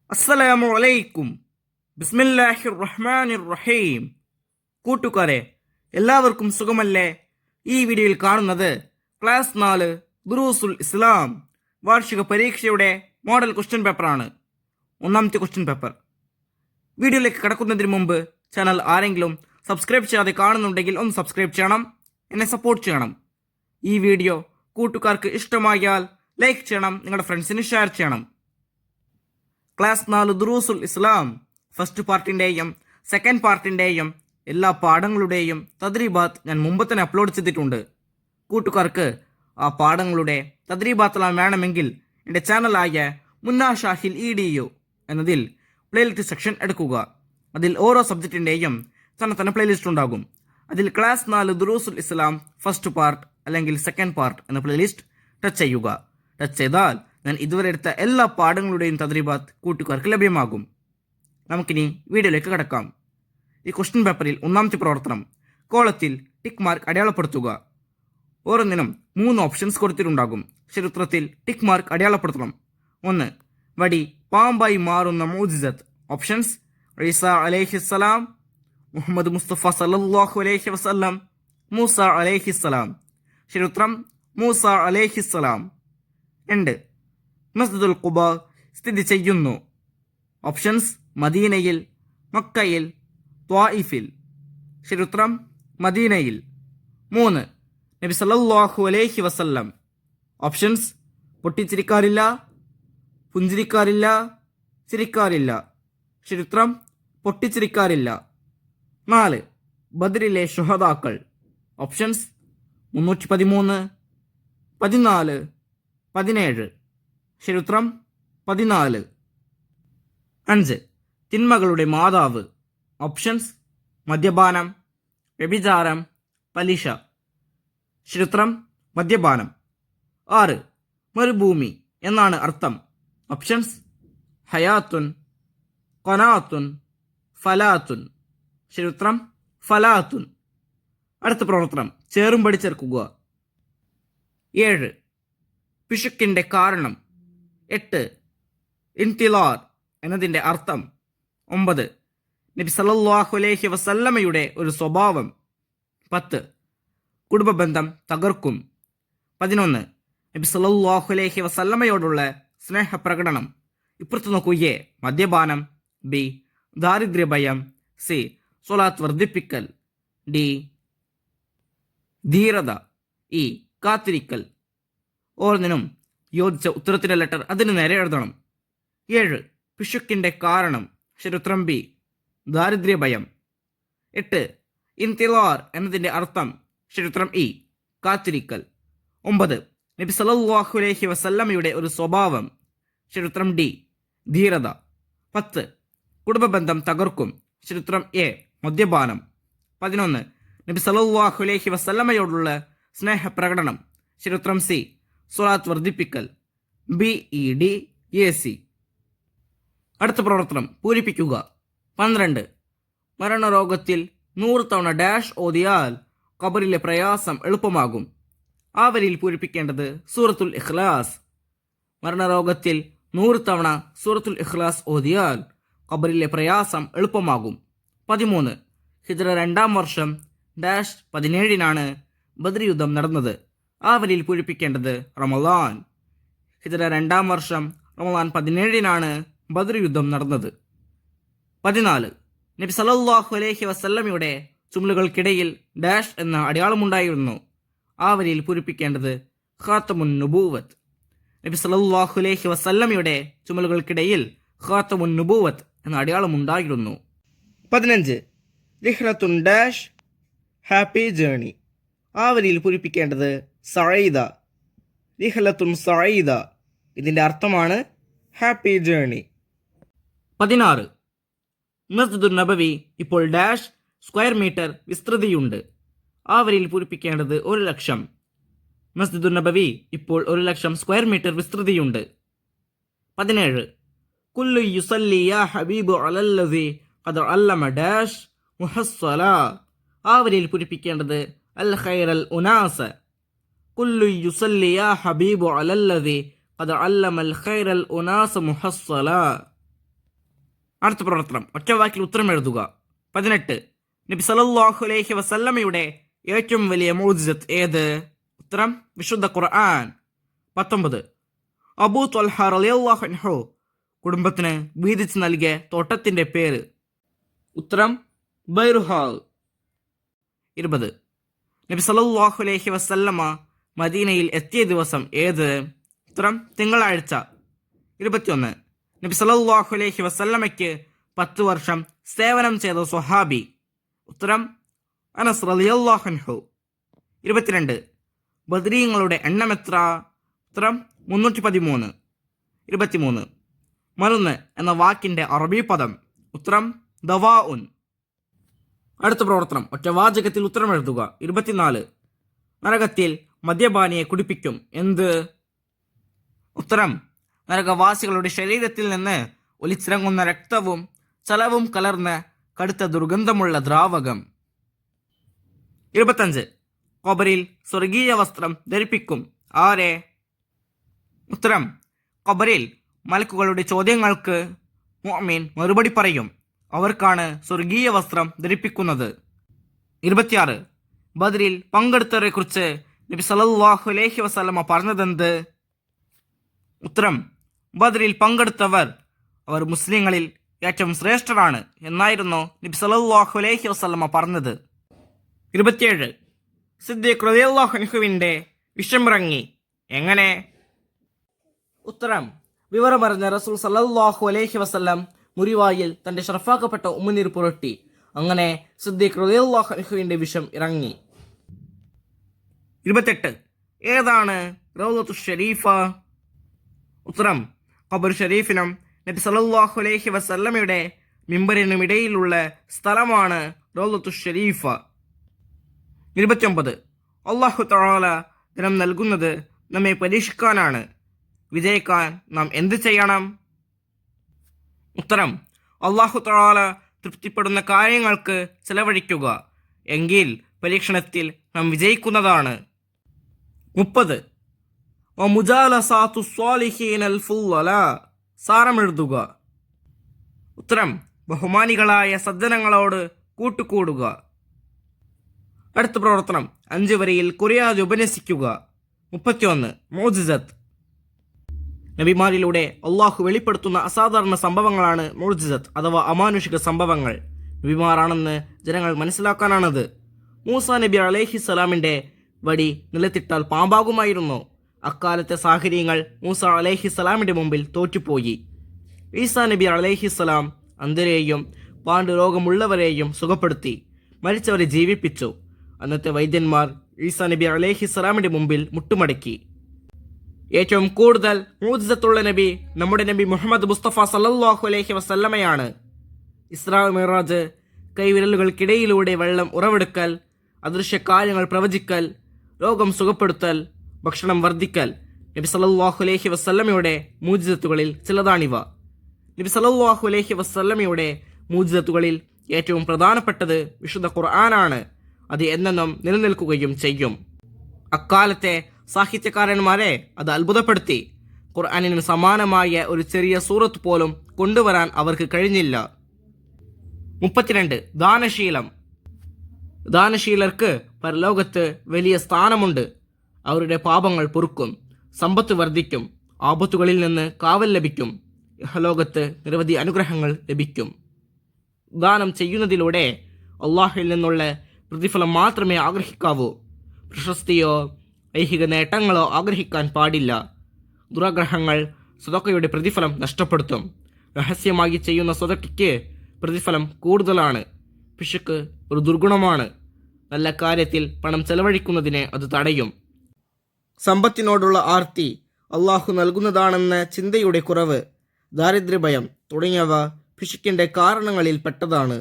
അസ്സലാമു അലൈക്കും. ബിസ്മില്ലാഹിർ റഹ്മാനിർ റഹീം. കൂട്ടുകാരെ, എല്ലാവർക്കും സുഖമല്ലേ? ഈ വീഡിയോയിൽ കാണുന്നത് ക്ലാസ് 4 ദുറൂസുൽ ഇസ്ലാം വാർഷിക പരീക്ഷയുടെ മോഡൽ ക്വസ്റ്റ്യൻ പേപ്പറാണ്. ഒന്നാമത്തെ ക്വസ്റ്റ്യൻ പേപ്പർ. വീഡിയോയിലേക്ക് കടക്കുന്നതിന് മുമ്പ് ചാനൽ ആരെങ്കിലും സബ്സ്ക്രൈബ് ചെയ്യാതെ കാണുന്നുണ്ടെങ്കിൽ ഒന്ന് സബ്സ്ക്രൈബ് ചെയ്യണം, എന്നെ സപ്പോർട്ട് ചെയ്യണം. ഈ വീഡിയോ കൂട്ടുകാർക്ക് ഇഷ്ടമായാൽ ലൈക്ക് ചെയ്യണം, നിങ്ങളുടെ ഫ്രണ്ട്സിന് ഷെയർ ചെയ്യണം. ക്ലാസ് 4 ദുറൂസുൽ ഇസ്ലാം ഫസ്റ്റ് പാർട്ടിൻ്റെയും സെക്കൻഡ് പാർട്ടിൻ്റെയും എല്ലാ പാഠങ്ങളുടെയും തദ്രീബാത്ത് ഞാൻ മുമ്പ് തന്നെ അപ്ലോഡ് ചെയ്തിട്ടുണ്ട്. കൂട്ടുകാർക്ക് ആ പാഠങ്ങളുടെ തദ്രീബാത്തെല്ലാം വേണമെങ്കിൽ എൻ്റെ ചാനലായ മുന്നാ ഷാഹിൽ EDU എന്നതിൽ പ്ലേലിസ്റ്റ് സെക്ഷൻ എടുക്കുക. അതിൽ ഓരോ സബ്ജക്റ്റിൻ്റെയും തന്നെ പ്ലേലിസ്റ്റ് ഉണ്ടാകും. അതിൽ ക്ലാസ് 4 ദുറൂസുൽ ഇസ്ലാം ഫസ്റ്റ് പാർട്ട് അല്ലെങ്കിൽ സെക്കൻഡ് പാർട്ട് എന്ന പ്ലേലിസ്റ്റ് ടച്ച് ചെയ്യുക. ടച്ച് ചെയ്താൽ ഞാൻ ഇതുവരെ എടുത്ത എല്ലാ പാഠങ്ങളുടെയും തദ്രീബാത്ത് കൂട്ടുകാർക്ക് ലഭ്യമാകും. നമുക്കിനി വീഡിയോയിലേക്ക് കടക്കാം. ഈ ക്വസ്റ്റ്യൻ പേപ്പറിൽ ഒന്നാമത്തെ പ്രവർത്തനം, കോളത്തിൽ ടിക്ക് മാർക്ക് അടയാളപ്പെടുത്തുക. ഓരോന്നിനും 3 ഓപ്ഷൻസ് കൊടുത്തിട്ടുണ്ടാകും. ചരിത്രത്തിൽ ടിക്ക് മാർക്ക് അടയാളപ്പെടുത്തണം. 1. വടി പാമ്പായി മാറുന്ന മുഅ്ജിസത്ത്. ഓപ്ഷൻസ്: ഈസ അലൈഹിസ്സലാം, മുഹമ്മദ് മുസ്തഫ സല്ലല്ലാഹു അലൈഹി വസല്ലം, മൂസ അലൈഹിസ്സലാം. ചരിത്രം: മൂസ അലൈഹിസ്സലാം. 2. മസ്ജിദുൽ ഖുബ സ്ഥിതി ചെയ്യുന്നു. ഓപ്ഷൻസ്: മദീനയിൽ, മക്കയിൽ, ത്വായിഫിൽ. ചരിത്രം: മദീനയിൽ. 3. നബി സല്ലല്ലാഹു അലൈഹി വസല്ലം. ഓപ്ഷൻസ്: പൊട്ടിച്ചിരിക്കാറില്ല, പുഞ്ചിരിക്കാറില്ല, ചിരിക്കാറില്ല. ചരിത്രം: പൊട്ടിച്ചിരിക്കാറില്ല. 4. ബദറിലെ ശുഹദാക്കൾ. ഓപ്ഷൻസ്: 313, 14, 17. ചരിത്രം: 14. 5. തിന്മകളുടെ മാതാവ്. ഓപ്ഷൻസ്: മദ്യപാനം, വ്യഭിചാരം, പലിശ. ചരിത്രം: മദ്യപാനം. 6. മരുഭൂമി എന്നാണ് അർത്ഥം. ഓപ്ഷൻസ്: ഹയാത്തുൻ, ഖനാത്തുൻ, ഫലാത്തുൻ. ചരിത്രം: ഫലാത്തുൻ. അടുത്ത പ്രവർത്തനം, ചേറുംപടി ചേർക്കുക. 7. പിശുക്കിൻ്റെ കാരണം. 8. ഇൻതിലാർ എന്നതിൻ്റെ അർത്ഥം. 9. നബി സല്ലല്ലാഹു അലൈഹി വസല്ലമയുടെ ഒരു സ്വഭാവം. 10. കുടുംബബന്ധം തകർക്കും. 11. നബി സല്ലല്ലാഹു അലൈഹി വസല്ലമയോടുള്ള സ്നേഹപ്രകടനം. ഇപ്പുറത്ത് നോക്കൂ: എ. മദ്യപാനം, ബി. ദാരിദ്ര്യഭയം, സി. സ്വലാത്ത് വർദ്ധിപ്പിക്കൽ, ഡി. ധീരത, ഇ. കാത്തിരിക്കൽ. ഓരോന്നിനും യോജിച്ച ഉത്തരത്തിൻ്റെ ലെറ്റർ അതിന് നേരെ എഴുതണം. 7. പിശുക്കിൻ്റെ കാരണം. ചരിത്രം: ബി. ദാരിദ്ര്യഭയം. 8. ഇൻതിലാർ എന്നതിൻ്റെ അർത്ഥം. ചരിത്രം: ഇ. കാത്തിരിക്കൽ. 9. നബി സല്ലല്ലാഹു അലൈഹി വസല്ലമയുടെ ഒരു സ്വഭാവം. ചരിത്രം: ഡി. ധീരത. 10. കുടുംബബന്ധം തകർക്കും. ചരിത്രം: എ. മദ്യപാനം. 11. നബി സല്ലല്ലാഹു അലൈഹി വസല്ലമയോടുള്ള സ്നേഹപ്രകടനം. ചരിത്രം: സി. സ്വലാത്ത് വർദ്ധിപ്പിക്കൽ, BEDAC. അടുത്ത പ്രവർത്തനം, പൂരിപ്പിക്കുക. 12. മരണരോഗത്തിൽ 100 തവണ ഡാഷ് ഓതിയാൽ ഖബറിലെ പ്രയാസം എളുപ്പമാകും. ആ വരിയിൽ പൂരിപ്പിക്കേണ്ടത് സൂറത്തുൽ ഇഖ്ലാസ്. മരണരോഗത്തിൽ 100 തവണ സൂറത്തുൽ ഇഖ്ലാസ് ഓതിയാൽ ഖബറിലെ പ്രയാസം എളുപ്പമാകും. 13. ഹിജ്റ 2-ാം വർഷം ഡാഷ് 17-നാണ് ബദർ യുദ്ധം നടന്നത്. ആ വരിയിൽ പൂരിപ്പിക്കേണ്ടത് റമളാൻ. ഹിജ്റ 2-ാം വർഷം റമളാൻ 17-നാണ് ബദർ യുദ്ധം നടന്നത്. 14. നബി സല്ലല്ലാഹു അലൈഹി വസല്ലമയുടെ ചുമലുകൾക്കിടയിൽ ഡാഷ് എന്ന അടയാളമുണ്ടായിരുന്നു. ആ വരിയിൽ പൂരിപ്പിക്കേണ്ടത് ഖാത്തമുൻ നുബൂവത്ത്. നബി സല്ലല്ലാഹു അലൈഹി വസല്ലമയുടെ ചുമലുകൾക്കിടയിൽ ഖാത്തമുൻ നുബൂവത്ത് എന്ന അടയാളമുണ്ടായിരുന്നു. 15. റിഹ്ലത്തുൻ ഡാഷ് ഹാപ്പി ജേണി. ആ വരിയിൽ പൂരിപ്പിക്കേണ്ടത് സഈദ. റിഹ്ലത്തുൻ സഈദ, ഇതിൻ്റെ അർത്ഥമാണ് ഹാപ്പി ജേണി. 16. മസ്ജിദുൻ നബവി ഇപ്പോൾ ഡാഷ് സ്ക്വയർ മീറ്റർ വിസ്തൃതിയുണ്ട്. ആ വരിയിൽ പൂരിപ്പിക്കേണ്ടത് 1,00,000. മസ്ജിദുൻ നബവി ഇപ്പോൾ 1,00,000 സ്ക്വയർ മീറ്റർ വിസ്തൃതിയുണ്ട്. 17. കുല്ലു യുസല്ലി യാ ഹബീബു അലല്ലദി ഖദ് അല്ലമ ഡാഷ് മുഹസ്സല. ആ വരിയിൽ പൂരിപ്പിക്കേണ്ടത് അൽ ഖൈറൽ ഉനാസ. കുല്ലു യുസല്ലി യാ ഹബീബു അലല്ലദി ഖദ് അല്ലമൽ ഖൈറൽ ഉനാസ മുഹസ്സല. അടുത്ത പ്രവർത്തനം ഒറ്റവാക്കിൽ ഉത്തരം എഴുതുക. 18. നബി സല്ലല്ലാഹു അലൈഹി വസല്ലമയുടെ ഏറ്റവും വലിയ മുഅ്ജിസത്ത് ഏത്? ഉത്തരം വിശുദ്ധ ഖുർആൻ. 19. അബൂ ത്വൽഹ റളിയല്ലാഹു അൻഹു കുടുംബത്തിന് വീതിച്ച് നൽകിയ തോട്ടത്തിന്റെ പേര്? ഉത്തരം ബൈറുഹാൽ. 20. നബി സല്ലല്ലാഹു അലൈഹി വസല്ലമ മദീനയിൽ എത്തിയ ദിവസം ഏത്? ഉത്തരം തിങ്കളാഴ്ച. 21. നബി സല്ലല്ലാഹു അലൈഹി വസല്ലമയ്ക്ക് 10 വർഷം സേവനം ചെയ്ത സ്വഹാബി? ഉത്തരം അനസ് റളിയല്ലാഹു അൻഹു. 22. ബദ്രീങ്ങളുടെ എണ്ണം എത്ര? ഉത്തരം 313. 23. മരുന്ന് എന്ന വാക്കിന്റെ അറബി പദം? ഉത്തരം ദവാഉൻ. അടുത്ത പ്രവർത്തനം ഒറ്റവാചകത്തിൽ ഉത്തരം എഴുതുക. 24. നരകത്തിൽ മദ്യപാനിയെ കുടിപ്പിക്കും എന്ത്? ഉത്തരം നരകവാസികളുടെ ശരീരത്തിൽ നിന്ന് ഒലിച്ചിറങ്ങുന്ന രക്തവും ചലവും കലർന്ന് കടുത്ത ദുർഗന്ധമുള്ള ദ്രാവകം. 25. ഖബറിൽ സ്വർഗീയ വസ്ത്രം ധരിപ്പിക്കും ആരെ? ഉത്തരം ഖബറിൽ മലക്കുകളുടെ ചോദ്യങ്ങൾക്ക് മുഅ്മിൻ മറുപടി പറയും. അവർക്കാണ് സ്വർഗീയ വസ്ത്രം ധരിപ്പിക്കുന്നത്. 26. ബദ്രിൽ പങ്കെടുത്തവരെ കുറിച്ച് നബി സല്ലല്ലാഹു അലൈഹി വസല്ലമ പറഞ്ഞതെന്ത്? ഉത്തരം ബദ്രിൽ പങ്കെടുത്തവർ അവർ മുസ്ലിങ്ങളിൽ ഏറ്റവും ശ്രേഷ്ഠരാണ് എന്നായിരുന്നു നബി സല്ലല്ലാഹു അലൈഹി വസല്ലമ പറഞ്ഞത്. 27. സിദ്ദീഖ് റളിയല്ലാഹു അൻഹുവിന്റെ വിഷമിറങ്ങി എങ്ങനെ? ഉത്തരം വിവരമറിഞ്ഞ റസൂൽ സല്ലല്ലാഹു അലൈഹി വസല്ലം മുറിവായിൽ തന്റെ ഷറഫാക്കപ്പെട്ട ഉമ്മനീർ പുരട്ടി. അങ്ങനെ സിദ്ദീഖ് റളിയല്ലാഹു അൻഹുവിന്റെ വിഷം ഇറങ്ങി. 28. ഏതാണ് റൗളത്തു ഷരീഫ? ഉത്തരം ഖബർ ഷരീഫിനും നബി സല്ലല്ലാഹു അലൈഹി വസല്ലമയുടെ മിമ്പറിനും ഇടയിലുള്ള സ്ഥലമാണ് റൗളത്തു ഷരീഫ. 29. അല്ലാഹു തആല ദിനം നൽകുന്നത് നമ്മെ പരീക്ഷിക്കാനാണ്. വിജയിക്കാൻ നാം എന്ത് ചെയ്യണം? ഉത്തരം അല്ലാഹു തആല തൃപ്തിപ്പെടുന്ന കാര്യങ്ങൾക്ക് ചെലവഴിക്കുക. എങ്കിൽ പരീക്ഷണത്തിൽ നാം വിജയിക്കുന്നതാണ്. 30. വമുജാലസാതു സ്വാലിഹീനൽ ഫുളല സാരമെഴുതുക. ഉത്തരം ബഹുമാനികളായ സജ്ജനങ്ങളോട് കൂട്ടുകൂടുക. അടുത്ത പ്രവർത്തനം 5 വരിയിൽ കുറിയാതെ ഉപന്യസിക്കുക. 31. മുഅ്ജിസത്ത്. നബിമാരിലൂടെ അള്ളാഹു വെളിപ്പെടുത്തുന്ന അസാധാരണ സംഭവങ്ങളാണ് മുഅ്ജിസത്ത് അഥവാ അമാനുഷിക സംഭവങ്ങൾ. നബിമാരാണെന്ന് ജനങ്ങൾ മനസ്സിലാക്കാനാണത്. മൂസാ നബി അലൈഹിസ്സലാമിന്റെ വടി നിലത്തിട്ടാൽ പാമ്പാകുമായിരുന്നു. അക്കാലത്തെ സാഹചര്യങ്ങൾ മൂസ അലൈഹിസ്സലാമിന്റെ മുമ്പിൽ തോറ്റുപോയി. ഈസാ നബി അലൈഹിസ്സലാം അന്ധരെയും പാണ്ഡുരോഗമുള്ളവരെയും സുഖപ്പെടുത്തി, മരിച്ചവരെ ജീവിപ്പിച്ചു. അന്നത്തെ വൈദ്യന്മാർ ഈസാ നബി അലൈഹിസ്സലാമിന്റെ മുമ്പിൽ മുട്ടുമടക്കി. ഏറ്റവും കൂടുതൽ മുഅ്ജിസത്തുള്ള നബി നമ്മുടെ നബി മുഹമ്മദ് മുസ്തഫ സല്ലല്ലാഹു അലൈഹി വസല്ലമയാണ്. ഇസ്രാ മിഅ്റാജ്, കൈവിരലുകൾക്കിടയിലൂടെ വെള്ളം ഉറവെടുക്കൽ, അദൃശ്യ കാര്യങ്ങൾ പ്രവചിക്കൽ, രോഗം സുഖപ്പെടുത്തൽ, ഭക്ഷണം വർദ്ധിക്കൽ നബി സല്ലല്ലാഹു അലൈഹി വസല്ലമയുടെ മുഅ്ജിസത്തുകളിൽ ചിലതാണിവ. നബി സല്ലല്ലാഹു അലൈഹി വസല്ലമയുടെ മുഅ്ജിസത്തുകളിൽ ഏറ്റവും പ്രധാനപ്പെട്ടത് വിശുദ്ധ ഖുർആനാണ്. അത് എന്നെന്നും നിലനിൽക്കുകയും ചെയ്യും. അക്കാലത്തെ സാഹിത്യകാരന്മാരെ അത് അത്ഭുതപ്പെടുത്തി. ഖുർആനിന് സമാനമായ ഒരു ചെറിയ സൂറത്ത് പോലും കൊണ്ടുവരാൻ അവർക്ക് കഴിഞ്ഞില്ല. 32. ദാനശീലം. ദാനശീലർക്ക് പരലോകത്ത് വലിയ സ്ഥാനമുണ്ട്. അവരുടെ പാപങ്ങൾ പൊറുക്കും, സമ്പത്ത് വർദ്ധിക്കും, ആപത്തുകളിൽ നിന്ന് കാവൽ ലഭിക്കും, ഇഹലോകത്ത് നിരവധി അനുഗ്രഹങ്ങൾ ലഭിക്കും. ദാനം ചെയ്യുന്നതിലൂടെ അള്ളാഹുവിൽ നിന്നുള്ള പ്രതിഫലം മാത്രമേ ആഗ്രഹിക്കാവൂ. പ്രശസ്തിയോ ഐഹിക നേട്ടങ്ങളോ ആഗ്രഹിക്കാൻ പാടില്ല. ദുരാഗ്രഹങ്ങൾ സ്വതക്കയുടെ പ്രതിഫലം നഷ്ടപ്പെടുത്തും. രഹസ്യമായി ചെയ്യുന്ന സ്വതക്കയ്ക്ക് പ്രതിഫലം കൂടുതലാണ്. പിശുക്ക് ഒരു ദുർഗുണമാണ്. നല്ല കാര്യത്തിൽ പണം ചെലവഴിക്കുന്നതിനെ അത് തടയും. സമ്പത്തിനോടുള്ള ആർത്തി, അള്ളാഹു നൽകുന്നതാണെന്ന ചിന്തയുടെ കുറവ്, ദാരിദ്ര്യഭയം തുടങ്ങിയവ പിശുക്കിന്റെ കാരണങ്ങളിൽ പെട്ടതാണ്.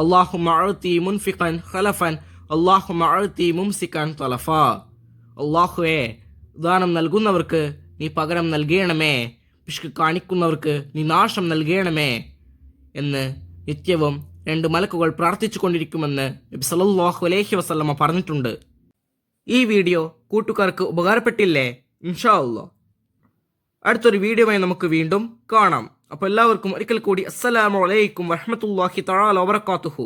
അല്ലാഹുമ്മ അഅ്തി മുൻഫിഖൻ ഖലഫൻ അല്ലാഹുമ്മ അഅ്തി മുംസിക്കൻ തലഫാ. അല്ലാഹുവേ, ദാനം നൽകുന്നവർക്ക് നീ പകരം നൽകണമേ, പിശുക്ക് കാണിക്കുന്നവർക്ക് നീ നാശം നൽകണമേ എന്ന് നിത്യവും 2 മലക്കുകൾ പ്രാർത്ഥിച്ചു കൊണ്ടിരിക്കുമെന്ന് നബി സല്ലല്ലാഹു അലൈഹി വസല്ലമ പറഞ്ഞിട്ടുണ്ട്. ഈ വീഡിയോ കൂട്ടുകാർക്ക് ഉപകാരപ്പെട്ടില്ലേ? ഇൻഷാ അല്ലാഹ് അടുത്തൊരു വീഡിയോയുമായി നമുക്ക് വീണ്ടും കാണാം. അപ്പോൾ എല്ലാവർക്കും ഒരിക്കൽ കൂടി അസ്സലാമു അലൈക്കും വറഹ്മത്തുള്ളാഹി തആല വബറകാതുഹു.